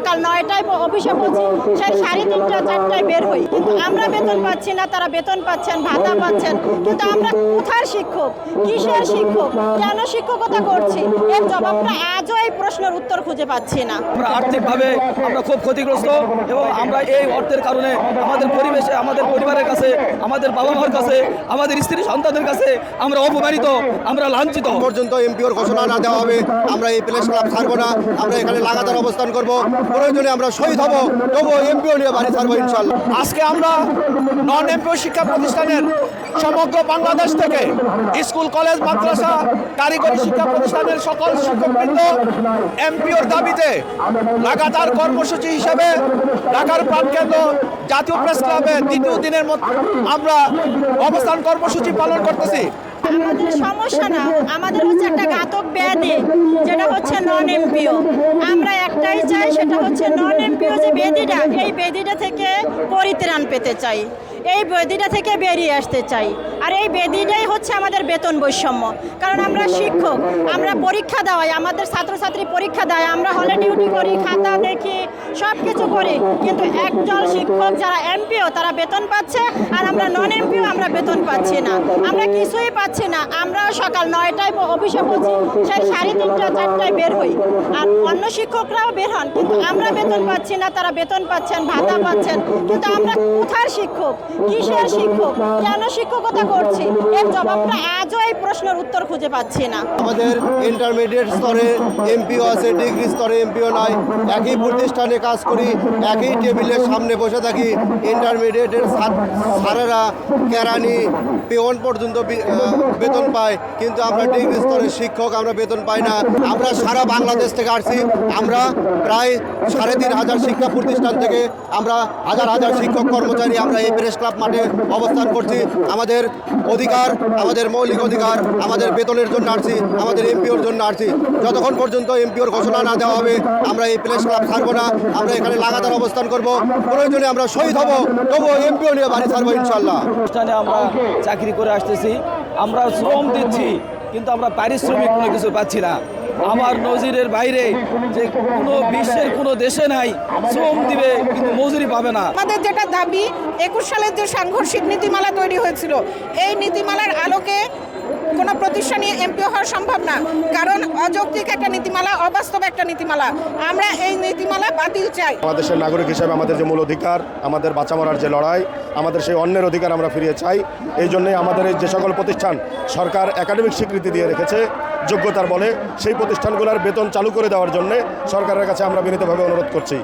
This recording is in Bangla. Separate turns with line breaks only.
সকাল 9টায় অফিসে পৌঁছি, সেই 3:30 4টায় বের হই, কিন্তু আমরা বেতন পাচ্ছি না, তারা বেতন পাচ্ছেন, ভাতা পাচ্ছেন, কিন্তু আমরা কোথায় শিক্ষক, কিসের শিক্ষক, কেন শিক্ষকতা করছি, এর জবাবটা আজও এই প্রশ্নের উত্তর খুঁজে পাচ্ছি না।
আমরা আর্থিকভাবে আমরা খুব ক্ষতিগ্রস্ত এবং আমরা এই অর্থের কারণে আমাদের পরিবেশে, আমাদের পরিবারের কাছে, আমাদের বাবা মার কাছে, আমাদের স্ত্রী সন্তানদের কাছে আমরা অপমানিত, আমরা লাঞ্ছিত।
পর্যন্ত এমপিওর ঘোষণা না দেওয়া হবে আমরা এই প্রেস ক্লাব ছাড়বো না, আমরা এখানে লাগাতার অবস্থান করব, প্রয়োজনে আমরা শহীদ হব, তবুও এমপিও নিয়ে বাড়ি ছাড়বো ইনশাল্লাহ।
আজকে আমরা নন এমপিও শিক্ষা প্রতিষ্ঠানের সমগ্র বাংলাদেশ থেকে স্কুল, কলেজ, মাদ্রাসা, কারিগরি শিক্ষা প্রতিষ্ঠানের সকল শিক্ষকবৃন্দ এমপিওর দাবিতে লাগাতার কর্মসূচি হিসেবে ঢাকার প্রাণকেন্দ্র জাতীয় প্রেস ক্লাবে দ্বিতীয় দিনের মতো আমরা অবস্থান কর্মসূচি পালন করতেছি।
আমাদের সমস্যা না, আমাদের হচ্ছে একটা ঘাতক ব্যাধি, যেটা হচ্ছে নন এমপিও। আমরা একটাই চাই, সেটা হচ্ছে নন এমপিও যে ব্যাধিটা, এই ব্যাধিটা থেকে পরিত্রাণ পেতে চাই, এই ব্যাধিটা থেকে বেরিয়ে আসতে চাই। আর এই ব্যাধিটাই হচ্ছে আমাদের বেতন বৈষম্য। কারণ আমরা শিক্ষক, আমরা পরীক্ষা দেওয়াই, আমাদের ছাত্রছাত্রী পরীক্ষা দেয়, আমরা হলে ডিউটি করি, খাতা দেখি, সব কিছু করি, কিন্তু একজন শিক্ষক যারা এমপিও তারা বেতন পাচ্ছে, আর আমরা নন এমপিও আমরা বেতন পাচ্ছি না, আমরা কিছুই পাচ্ছি না। আমরা সকাল 9টায় অফিসে পৌঁছি, সেই 3:30 4টায় বের হই, আর অন্য শিক্ষকরাও বের হন, কিন্তু আমরা বেতন পাচ্ছি না, তারা বেতন পাচ্ছেন, ভাতা পাচ্ছেন, কিন্তু আমরা কোথায় শিক্ষক, কিসের শিক্ষক, কেন শিক্ষকতা করছি, এর জবাবটা আজও এই প্রশ্নের উত্তর খুঁজে পাচ্ছি না।
আমাদের ইন্টারমিডিয়েট স্তরে এমপিও আছে, ডিগ্রি স্তরে এমপিও নাই, একই প্রতিষ্ঠানে কাজ করি, একই টেবিলের সামনে বসে থাকি। ইন্টারমিডিয়েটের স্যারেরা কেরানি পেওন পর্যন্ত বেতন পায়, কিন্তু আমরা ডিগ্রি স্তরের শিক্ষক আমরা বেতন পাই না। আমরা সারা বাংলাদেশ থেকে আসছি, আমরা প্রায় 3,500 শিক্ষা প্রতিষ্ঠান থেকে আমরা হাজার হাজার শিক্ষক কর্মচারী আমরা এই প্রেস ক্লাব মাঠে অবস্থান করছি। আমাদের অধিকার, আমাদের মৌলিক অধিকার, আমাদের বেতনের জন্য আসছি, আমাদের এমপিওর জন্য আসছি। যতক্ষণ পর্যন্ত এমপিওর ঘোষণা না দেওয়া হবে আমরা এই প্রেস ক্লাব ছাড়বো না, আমরা এখানে লাগাতার অবস্থান করব, প্রয়োজনে আমরা শহীদ হব, তবুও এমপিও নিয়ে বাড়ি ছাড়বো ইনশাল্লাহ।
অনুষ্ঠানে আমরা চাকরি করে আসতেছি, আমরা শ্রম দিচ্ছি, কিন্তু আমরা পারিশ্রমিক কোনো কিছু পাচ্ছি না। আমার নজিরের বাইরে যে কোনো বিশ্বের কোনো দেশে নাই শ্রম দিবে কিন্তু মজুরি পাবে না।
আমাদের যেটা দাবি, 21 সালের যে সাংঘর্ষিক নীতিমালা তৈরি হয়েছিল, এই নীতিমালার আলোকে কোনো প্রতিষ্ঠানে এমপিও হওয়া সম্ভব না, কারণ অযৌক্তিক একটা নীতিমালা, অবাস্তব একটা নীতিমালা। আমরা এই নীতিমালা বাতিল চাই।
বাংলাদেশের নাগরিক হিসেবে আমাদের যে মূল অধিকার, আমাদের বাঁচা মরার যে লড়াই, আমাদের সেই অন্যের অধিকার আমরা ফিরিয়ে চাই। এই জন্যই আমাদের এই যে সকল প্রতিষ্ঠান সরকার একাডেমিক স্বীকৃতি দিয়ে রেখেছে যোগ্যতার বলে, সেই প্রতিষ্ঠানগুলোর বেতন চালু করে দেওয়ার জন্য সরকারের কাছে আমরা বিনীতভাবে অনুরোধ করছি।